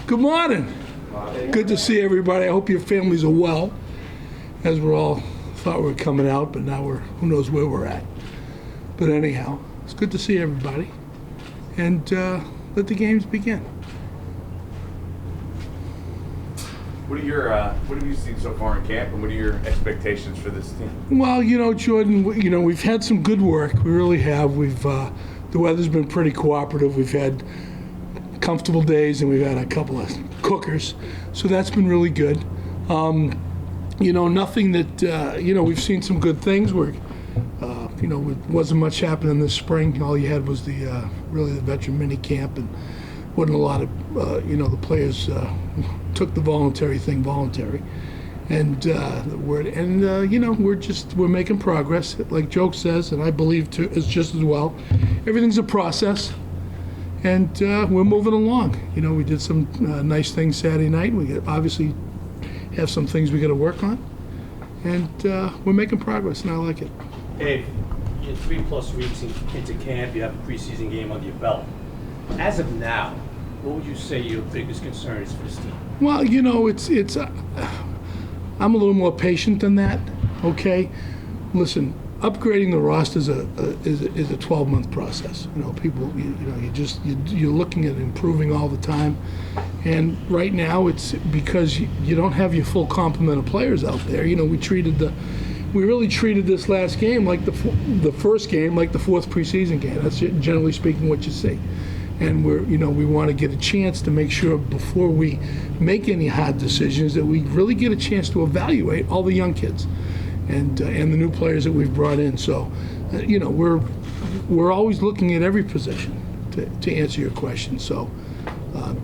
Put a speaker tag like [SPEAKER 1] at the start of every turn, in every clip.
[SPEAKER 1] Good morning. Good to see everybody. I hope your families are well, as we're all thought we were coming out, but now who knows where we're at. But anyhow, it's good to see everybody, and let the games begin.
[SPEAKER 2] What have you seen so far in camp, and what are your expectations for this team?
[SPEAKER 1] Well, Jordan, we've had some good work. We really have. The weather's been pretty cooperative. We've had comfortable days, and we've had a couple of cookers, so that's been really good. Nothing that we've seen some good things. It wasn't much happening this spring. All you had was the veteran mini camp, and wasn't a lot of the players took the voluntary thing voluntary, and we're making progress. Like Joke says, and I believe too, is just as well. Everything's a process, and we're moving along. We did some nice things Saturday night. We obviously have some things we got to work on, and we're making progress, and I like it.
[SPEAKER 3] Dave, you're 3+ weeks into camp. You have a preseason game under your belt. As of now, what would you say your biggest concern is for this team?
[SPEAKER 1] Well, it's I'm a little more patient than that. Okay, listen, upgrading the roster is a 12-month process. People, you're looking at improving all the time, and right now it's because you don't have your full complement of players out there. We really treated this last game like the first game, like the fourth preseason game. That's generally speaking what you see. And we want to get a chance to make sure before we make any hard decisions that we really get a chance to evaluate all the young kids and the new players that we've brought in. So, we're always looking at every position to answer your question. So,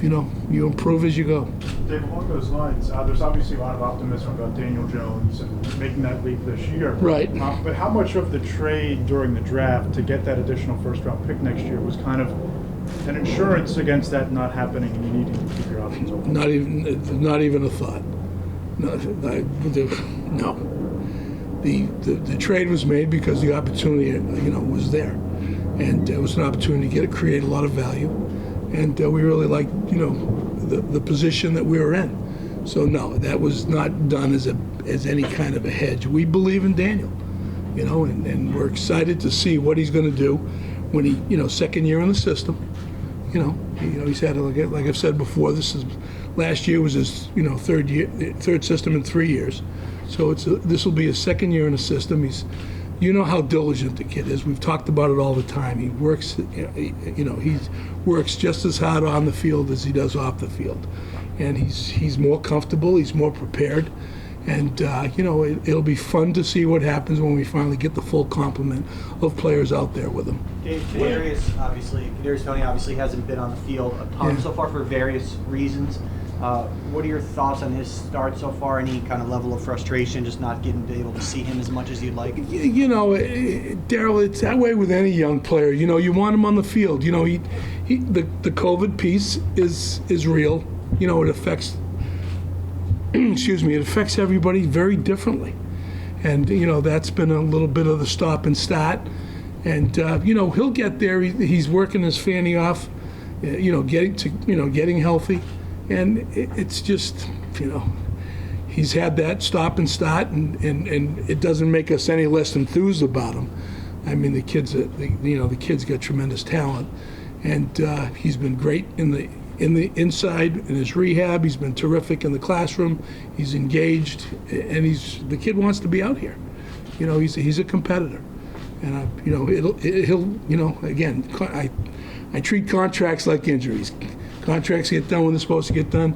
[SPEAKER 1] you improve as you go.
[SPEAKER 4] Dave, along those lines, there's obviously a lot of optimism about Daniel Jones and making that leap this year.
[SPEAKER 1] Right.
[SPEAKER 4] But how much of the trade during the draft to get that additional first-round pick next year was kind of an insurance against that not happening and you needing to keep your options open?
[SPEAKER 1] Not even a thought. No. The trade was made because the opportunity, was there, and it was an opportunity to create a lot of value, and we really liked, the position that we were in. So no, that was not done as any kind of a hedge. We believe in Daniel, and we're excited to see what he's going to do when he, second year in the system. He's had, like I've said before, last year was his, third system in 3 years. So this will be his second year in the system. How diligent the kid is. We've talked about it all the time. He works, he works just as hard on the field as he does off the field. And he's more comfortable, he's more prepared. And, it'll be fun to see what happens when we finally get the full complement of players out there with him.
[SPEAKER 5] Dave, Kadarius Toney obviously hasn't been on the field a ton so far for various reasons. What are your thoughts on his start so far? Any kind of level of frustration, just not getting to be able to see him as much as you'd like?
[SPEAKER 1] Daryl, it's that way with any young player. You want him on the field. The COVID piece is real. It affects it affects everybody very differently. And, that's been a little bit of the stop and start. And, he'll get there. He's working his fanny off, getting healthy. And it's just, he's had that stop and start, and it doesn't make us any less enthused about him. I mean, the kid's got tremendous talent. And he's been great in the inside in his rehab. He's been terrific in the classroom. He's engaged, and the kid wants to be out here. He's a competitor, and again, I treat contracts like injuries. Contracts get done when they're supposed to get done.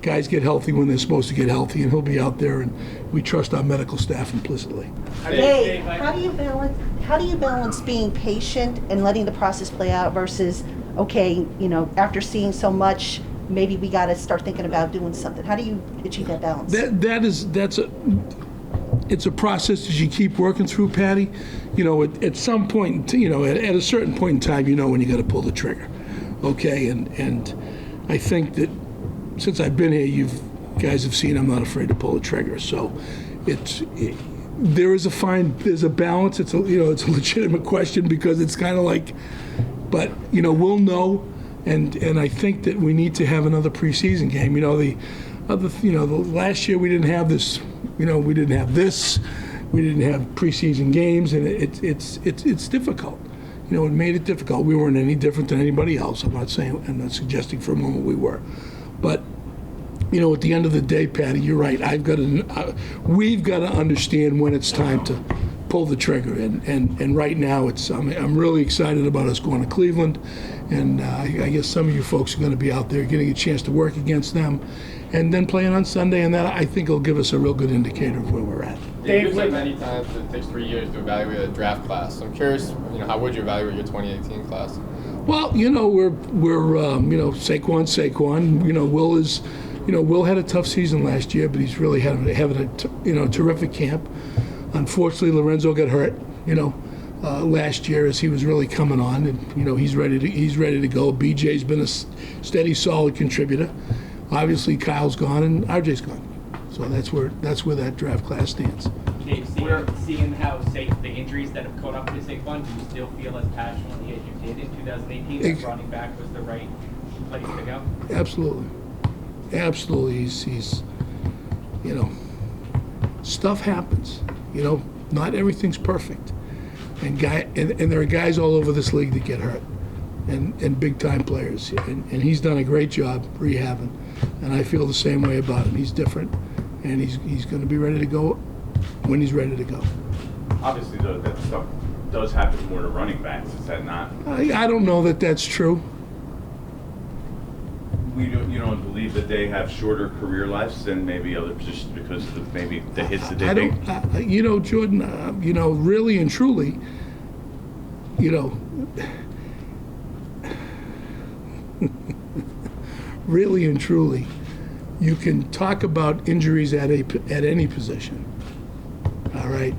[SPEAKER 1] Guys get healthy when they're supposed to get healthy, and he'll be out there, and we trust our medical staff implicitly.
[SPEAKER 6] Dave, how do you balance being patient and letting the process play out versus, okay, after seeing so much, maybe we got to start thinking about doing something? How do you achieve that balance?
[SPEAKER 1] It's a process that you keep working through, Patty. At some point, at a certain point in time, when you got to pull the trigger. Okay, and I think that since I've been here, you guys have seen I'm not afraid to pull the trigger. So there's a balance. It's a legitimate question because it's kind of like, but we'll know And I think that we need to have another preseason game. The last year we didn't have this. We didn't have this. We didn't have preseason games, and it's difficult. It made it difficult. We weren't any different than anybody else. I'm not suggesting for a moment we were, but at the end of the day, Patty, you're right. We've got to understand when it's time to pull the trigger, and right now I'm really excited about us going to Cleveland, and I guess some of you folks are going to be out there getting a chance to work against them, and then playing on Sunday, and that I think will give us a real good indicator of where we're at.
[SPEAKER 7] You've said many times that it takes 3 years to evaluate a draft class. I'm curious, how would you evaluate your 2018 class?
[SPEAKER 1] Well, we're Saquon. Will is, Will had a tough season last year, but he's really having a terrific camp. Unfortunately, Lorenzo got hurt, last year as he was really coming on, and he's ready to go. BJ's been a steady, solid contributor. Obviously, Kyle's gone and RJ's gone, so that's where that draft class stands.
[SPEAKER 8] Dave, seeing how the injuries that have caught up to Saquon, do you still feel as passionately as you did in 2018 that running back was the right place to go?
[SPEAKER 1] Absolutely. He's stuff happens. Not everything's perfect, and there are guys all over this league that get hurt, and big time players, and he's done a great job rehabbing, and I feel the same way about him. He's different, and he's going to be ready to go when he's ready to go.
[SPEAKER 2] Obviously, though, that stuff does happen more to running backs. Is that not?
[SPEAKER 1] I don't know that that's true.
[SPEAKER 2] You don't believe that they have shorter career lives than maybe other positions because of maybe the hits that they take?
[SPEAKER 1] Jordan, really and truly, really and truly, you can talk about injuries at any position. All right,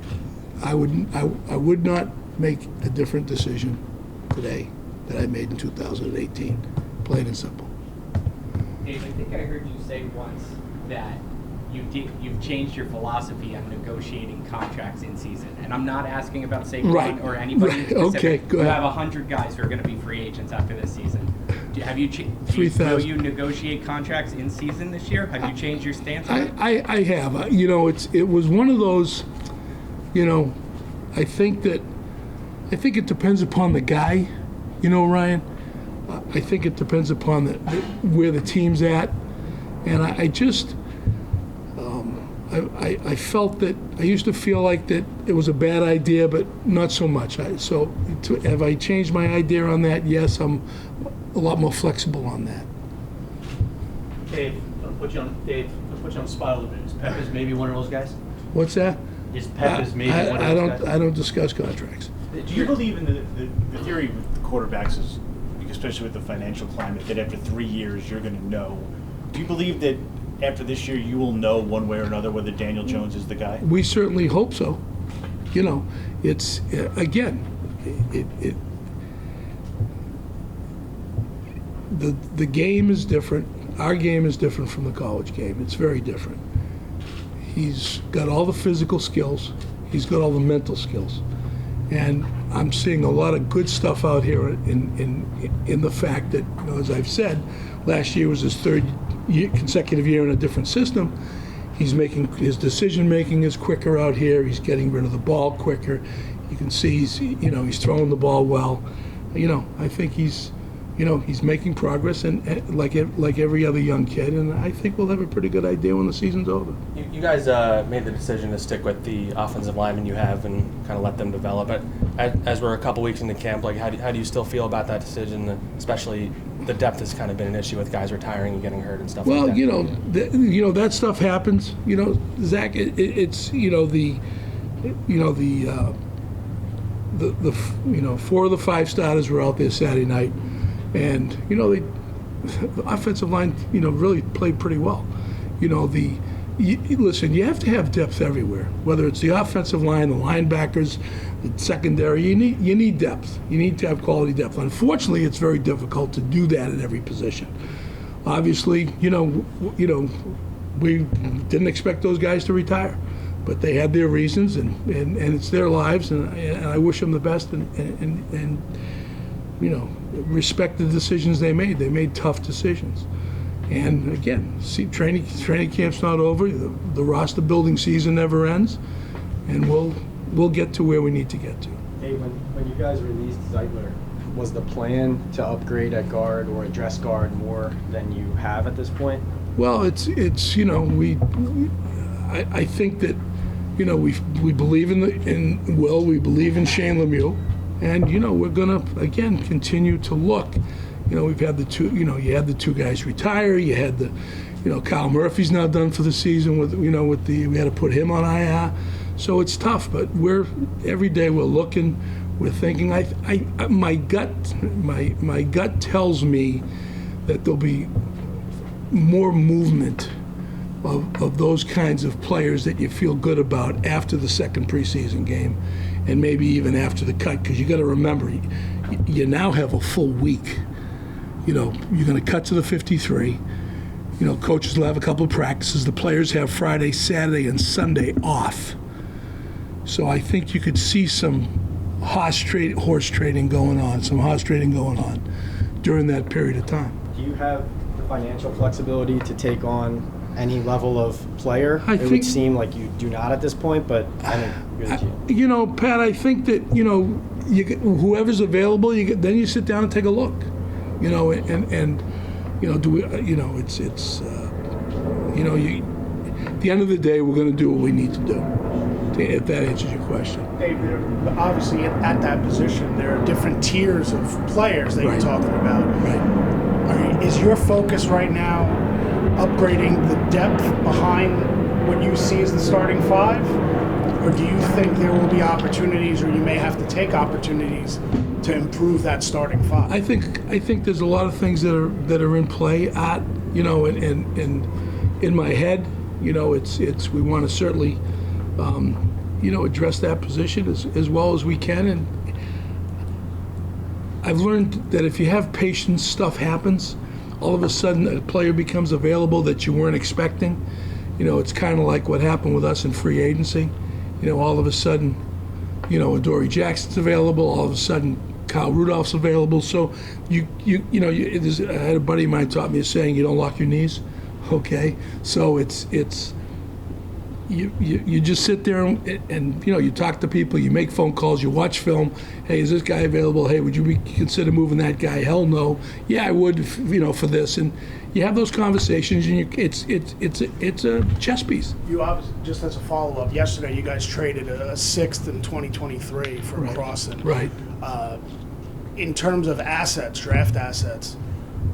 [SPEAKER 1] I would not make a different decision today that I made in 2018, plain and simple.
[SPEAKER 8] Dave, I think I heard you say once that you've changed your philosophy on negotiating contracts in season, and I'm not asking about Saquon or anybody specific.
[SPEAKER 1] Okay, go ahead.
[SPEAKER 8] You have 100 guys who are going to be free agents after this season. Will you negotiate contracts in season this year? Have you changed your stance on it?
[SPEAKER 1] I have. It was one of those. I think it depends upon the guy. Ryan. I think it depends upon where the team's at, and I just I felt that I used to feel like that it was a bad idea, but not so much. Have I changed my idea on that? Yes, I'm a lot more flexible on that.
[SPEAKER 3] Dave, I'll put you on the spot a little bit. Is Peppers maybe one of those guys?
[SPEAKER 1] What's that?
[SPEAKER 3] Is Peppers maybe one of those guys?
[SPEAKER 1] I don't discuss contracts.
[SPEAKER 4] Do you believe in the theory with the quarterbacks is, especially with the financial climate, that after 3 years you're going to know? Do you believe that after this year you will know one way or another whether Daniel Jones is the guy?
[SPEAKER 1] We certainly hope so. It's again, the game is different. Our game is different from the college game. It's very different. He's got all the physical skills. He's got all the mental skills. And I'm seeing a lot of good stuff out here in the fact that, as I've said, last year was his third consecutive year in a different system. His decision making is quicker out here. He's getting rid of the ball quicker. You can see he's throwing the ball well. I think he's making progress, and like every other young kid, and I think we'll have a pretty good idea when the season's over.
[SPEAKER 9] You guys made the decision to stick with the offensive linemen you have and kind of let them develop. But as we're a couple weeks into camp, how do you still feel about that decision? Especially the depth has kind of been an issue with guys retiring and getting hurt and stuff.
[SPEAKER 1] Well,
[SPEAKER 9] like that.
[SPEAKER 1] That stuff happens. Zach, it's the 4 of the 5 starters were out there Saturday night. And the offensive line, really played pretty well. Listen, you have to have depth everywhere. Whether it's the offensive line, the linebackers, the secondary, you need depth. You need to have quality depth. Unfortunately, it's very difficult to do that at every position. Obviously, we didn't expect those guys to retire, but they had their reasons, and it's their lives, and I wish them the best. And respect the decisions they made. They made tough decisions. And again, see, training camp's not over. The roster building season never ends, and we'll get to where we need to get to.
[SPEAKER 10] Hey, when you guys released Zeitler, was the plan to upgrade at guard or address guard more than you have at this point?
[SPEAKER 1] Well, I think that we believe in Will, we believe in Shane Lemieux, and we're gonna again continue to look. We've had the two. You had the two guys retire. You had the, Kyle Murphy's now done for the season we had to put him on IR. So it's tough, but every day we're looking, we're thinking. My gut tells me that there'll be more movement of those kinds of players that you feel good about after the second preseason game, and maybe even after the cut, because you got to remember, you now have a full week. You're going to cut to the 53. Coaches will have a couple of practices. The players have Friday, Saturday, and Sunday off. So I think you could see some horse trading going on during that period of time.
[SPEAKER 10] Do you have the financial flexibility to take on any level of player?
[SPEAKER 1] It
[SPEAKER 10] would seem like you do not at this point, but I think you're the GM.
[SPEAKER 1] Pat, I think that whoever's available, then you sit down and take a look. Do we? At the end of the day, we're going to do what we need to do. If that answers your question.
[SPEAKER 11] David, obviously at that position, there are different tiers of players that you're talking about.
[SPEAKER 1] Right.
[SPEAKER 11] Is your focus right now upgrading the depth behind what you see as the starting five? Or do you think there will be opportunities, or you may have to take opportunities to improve that starting five?
[SPEAKER 1] I think there's a lot of things that are in play and in my head. It's we want to certainly address that position as well as we can. And I've learned that if you have patience, stuff happens. All of a sudden, a player becomes available that you weren't expecting. It's kind of like what happened with us in free agency. All of a sudden, Adoree Jackson's available. All of a sudden, Kyle Rudolph's available. So I had a buddy of mine taught me a saying: you don't lock your knees. Okay, so it's you just sit there and you talk to people, you make phone calls, you watch film. Hey, is this guy available? Hey, would you consider moving that guy? Hell no. Yeah, I would. For this, and you have those conversations, and it's a chess piece.
[SPEAKER 11] You obviously, just as a follow-up, yesterday you guys traded a sixth in 2023 for Crossan.
[SPEAKER 1] Right.
[SPEAKER 11] In terms of assets, draft assets,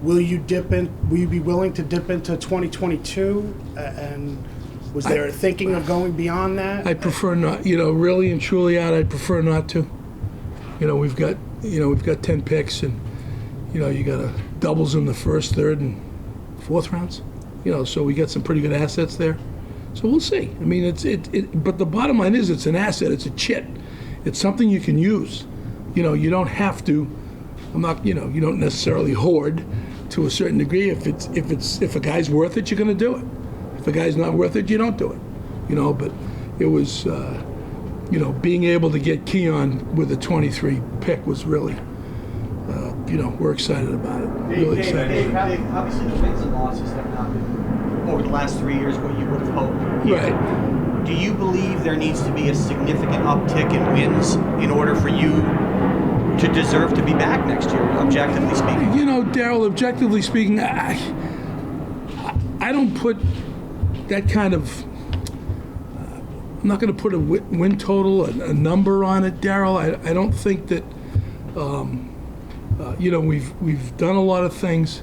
[SPEAKER 11] will you be willing to dip into 2022? And was there a thinking of going beyond that?
[SPEAKER 1] I prefer not. Really and truly, I prefer not to. We've got 10 picks, and you got doubles in the first, third, and fourth rounds. So we got some pretty good assets there. So we'll see. I mean, but the bottom line is, it's an asset. It's a chit. It's something you can use. You don't have to. You don't necessarily hoard to a certain degree. If a guy's worth it, you're going to do it. If a guy's not worth it, you don't do it. But it was, being able to get Keon with a 23 pick was really, we're excited about it. Really excited.
[SPEAKER 5] Dave, obviously the wins and losses have not been, over the last 3 years, what you would have hoped.
[SPEAKER 1] Right.
[SPEAKER 5] Do you believe there needs to be a significant uptick in wins in order for you to deserve to be back next year, objectively speaking?
[SPEAKER 1] Darryl, objectively speaking, I don't put that kind of, I'm not going to put a win total, a number on it, Darryl. I don't think that, we've done a lot of things.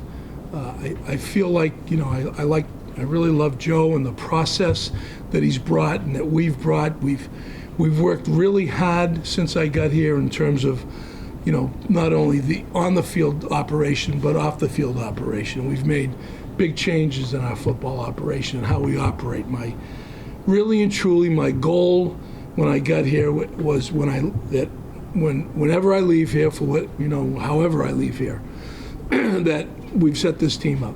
[SPEAKER 1] I feel like, I really love Joe and the process that he's brought and that we've brought. We've worked really hard since I got here in terms of, not only the on-the-field operation, but off-the-field operation. We've made big changes in our football operation and how we operate. Really and truly, my goal when I got here was whenever I leave here, however I leave here, that we've set this team up,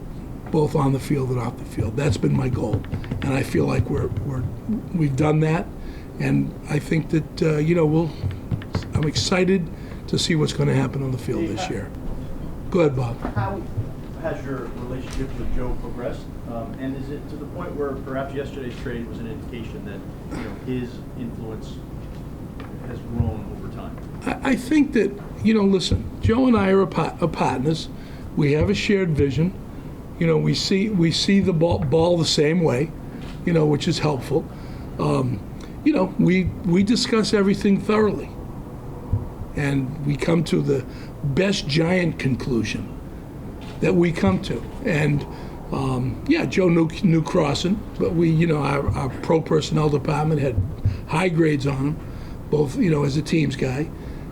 [SPEAKER 1] both on the field and off the field. That's been my goal, and I feel like we've done that, and I think that I'm excited to see what's going to happen on the field this year. Go ahead, Bob.
[SPEAKER 12] How has your relationship with Joe progressed? And is it to the point where perhaps yesterday's trade was an indication that his influence has grown over time?
[SPEAKER 1] I think that, listen, Joe and I are partners. We have a shared vision. We see the ball the same way, which is helpful. We discuss everything thoroughly. And we come to the best Giant conclusion that we come to. And Joe knew Crossan, but our pro personnel department had high grades on him, both, as a teams guy.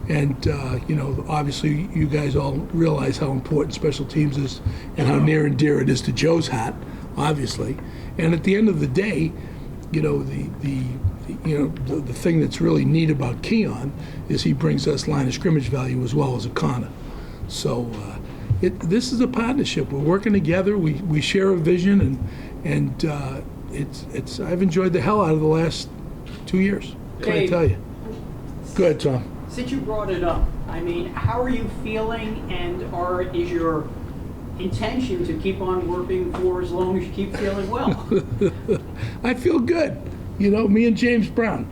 [SPEAKER 1] And, obviously you guys all realize how important special teams is and how near and dear it is to Joe's heart, obviously. And at the end of the day, the thing that's really neat about Keon is he brings us line of scrimmage value as well as a corner. So this is a partnership. We're working together. We share a vision, and I've enjoyed the hell out of the last 2 years. Can I tell you? Go ahead, Tom.
[SPEAKER 13] Since you brought it up, how are you feeling, and is your intention to keep on working for as long as you keep feeling well?
[SPEAKER 1] I feel good. Me and James Brown.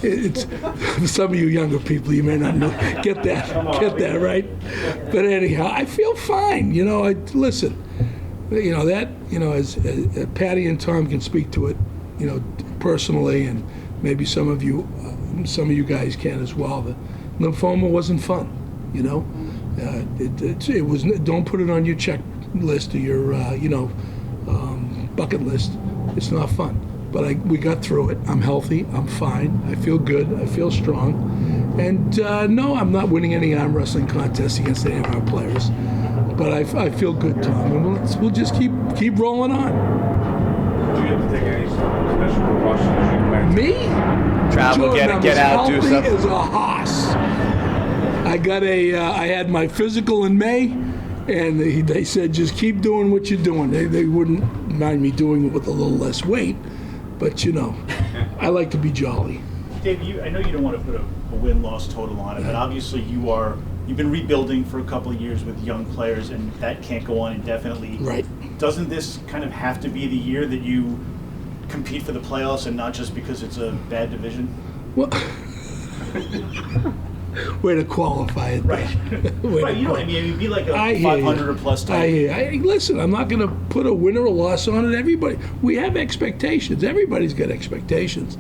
[SPEAKER 1] It's for some of you younger people, you may not get that right. But anyhow, I feel fine. Listen. As Patty and Tom can speak to it, personally, and maybe some of you guys can as well. The lymphoma wasn't fun. It was. Don't put it on your checklist or your bucket list. It's not fun. But we got through it. I'm healthy. I'm fine. I feel good. I feel strong. And no, I'm not winning any arm wrestling contests against any of our players. But I feel good, Tom. And we'll just keep rolling on.
[SPEAKER 2] Did you have to take any special precautions?
[SPEAKER 1] Me?
[SPEAKER 4] Travel,
[SPEAKER 1] Jordan,
[SPEAKER 4] get out, do
[SPEAKER 1] healthy
[SPEAKER 4] something.
[SPEAKER 1] as a hoss. I had my physical in May, and they said just keep doing what you're doing. They wouldn't mind me doing it with a little less weight. But I like to be jolly.
[SPEAKER 4] Dave, I know you don't want to put a win-loss total on it, but obviously you've been rebuilding for a couple of years with young players, and that can't go on indefinitely.
[SPEAKER 1] Right.
[SPEAKER 4] Doesn't this kind of have to be the year that you compete for the playoffs, and not just because it's a bad division?
[SPEAKER 1] Well, way to qualify it.
[SPEAKER 4] Right. Right. You know what I mean? It'd be like a 500 or plus type.
[SPEAKER 1] Listen, I'm not going to put a win or a loss on it. Everybody, we have expectations. Everybody's got expectations.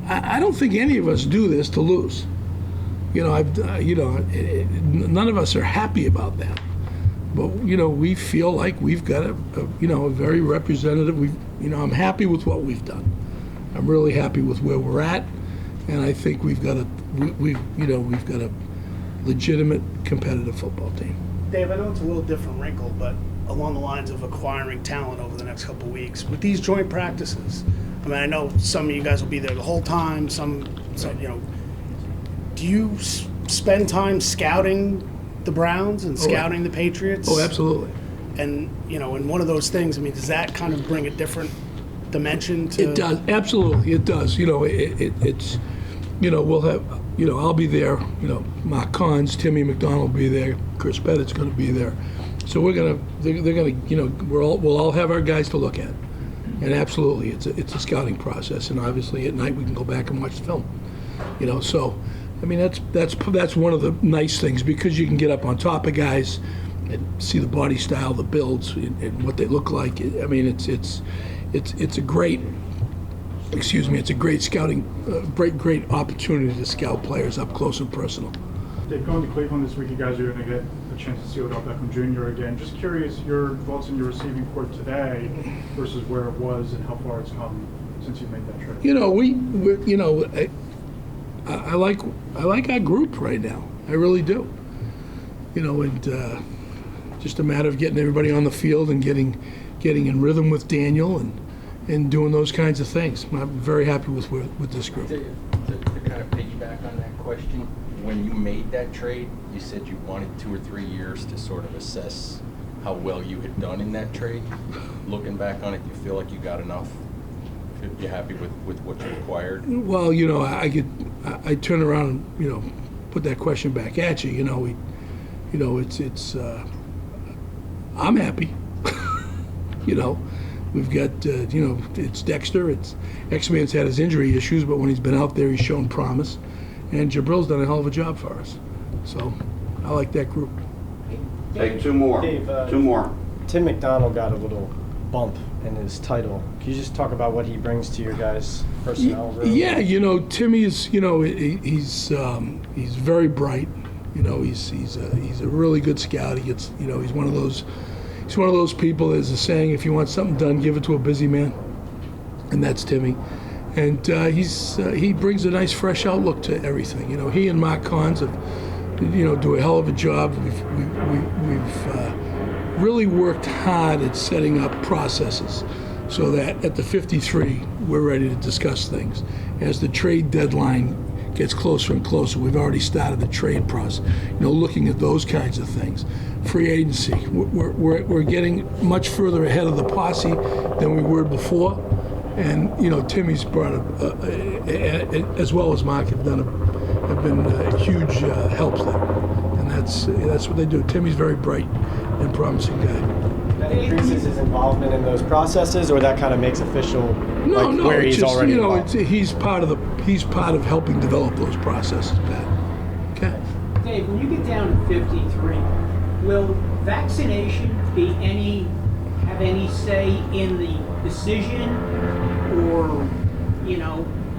[SPEAKER 1] I don't think any of us do this to lose. None of us are happy about that. But we feel like we've got a very representative. I'm happy with what we've done. I'm really happy with where we're at, and I think we've got a legitimate competitive football team.
[SPEAKER 11] Dave, I know it's a little different wrinkle, but along the lines of acquiring talent over the next couple of weeks with these joint practices. I know some of you guys will be there the whole time. Some do you spend time scouting the Browns and scouting the Patriots?
[SPEAKER 1] Oh, absolutely.
[SPEAKER 11] And in one of those things, does that kind of bring a different dimension to?
[SPEAKER 1] It does, absolutely. It does. It's we'll have. I'll be there. Mark Kahns, Timmy McDonald will be there. Chris Pettit's going to be there. So they're gonna. We'll all have our guys to look at. And absolutely, it's a scouting process. And obviously, at night we can go back and watch the film. So. That's one of the nice things, because you can get up on top of guys and see the body style, the builds, and what they look like. It's a great scouting, great opportunity to scout players up close and personal.
[SPEAKER 14] Dave, going to Cleveland this week, you guys are going to get a chance to see Odell Beckham Jr. again. Just curious, your thoughts on your receiving corps today versus where it was and how far it's come since you made that trade. I like our group right now. I really do. Just a matter of getting everybody on the field and getting in rhythm with Daniel and doing those kinds of things. I'm very happy with this group.
[SPEAKER 15] To kind of piggyback on that question, when you made that trade, you said you wanted 2 or 3 years to sort of assess how well you had done in that trade. Looking back on it, you feel like you got enough? You're happy with what you acquired?
[SPEAKER 1] Well, I turn around and put that question back at you. I'm happy. We've got, it's Dexter. X-Man's had his injury issues, but when he's been out there, he's shown promise. And Jabril's done a hell of a job for us. So I like that group.
[SPEAKER 16] Take two more.
[SPEAKER 10] Dave,
[SPEAKER 16] two more.
[SPEAKER 10] Tim McDonald got a little bump in his title. Can you just talk about what he brings to your guys' personnel room?
[SPEAKER 1] Yeah, Timmy is, he's very bright. He's a really good scout. He gets, he's one of those people. There's a saying: if you want something done, give it to a busy man, and that's Timmy. And he brings a nice, fresh outlook to everything. He and Mark Cons have, do a hell of a job. We've really worked hard at setting up processes so that at the 53 we're ready to discuss things. As the trade deadline gets closer and closer, we've already started the trade process, looking at those kinds of things. Free agency, we're getting much further ahead of the posse than we were before, and Timmy's brought as well as Mark have been huge helps there, and that's what they do. Timmy's very bright and promising guy.
[SPEAKER 10] That increases his involvement in those processes, or that kind of makes official where
[SPEAKER 1] it's
[SPEAKER 10] he's
[SPEAKER 1] just,
[SPEAKER 10] already involved?
[SPEAKER 1] he's part of helping develop those processes, Pat. Okay.
[SPEAKER 13] Dave, when you get down to 53, will vaccination have any say in the decision, or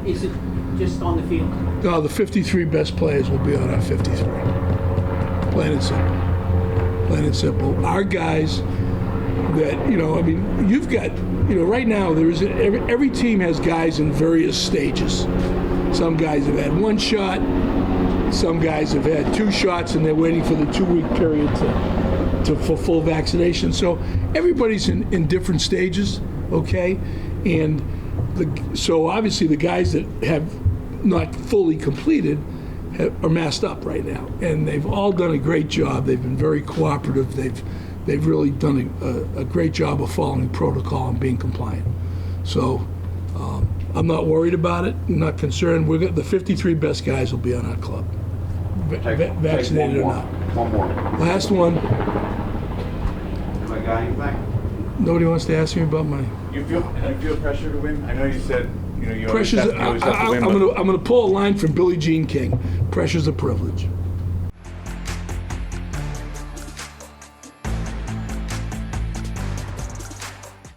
[SPEAKER 13] is it just on the field?
[SPEAKER 1] No, the 53 best players will be on our 53. Plain and simple. Plain and simple. Our guys that, you've got, right now every team has guys in various stages. Some guys have had one shot, some guys have had two shots, and they're waiting for the 2-week period for full vaccination. So everybody's in different stages, okay? And so obviously the guys that have not fully completed are masked up right now, and they've all done a great job. They've been very cooperative. They've really done a great job of following protocol and being compliant. So I'm not worried about it. I'm not concerned. The 53 best guys will be on our club, vaccinated or not.
[SPEAKER 16] One more.
[SPEAKER 1] Last one.
[SPEAKER 16] Have I got anything?
[SPEAKER 1] Nobody wants to ask me about my
[SPEAKER 2] You feel pressure to win? I know you said you always
[SPEAKER 1] pressures.
[SPEAKER 2] have to win.
[SPEAKER 1] I'm going to pull a line from Billie Jean King. Pressure's a privilege.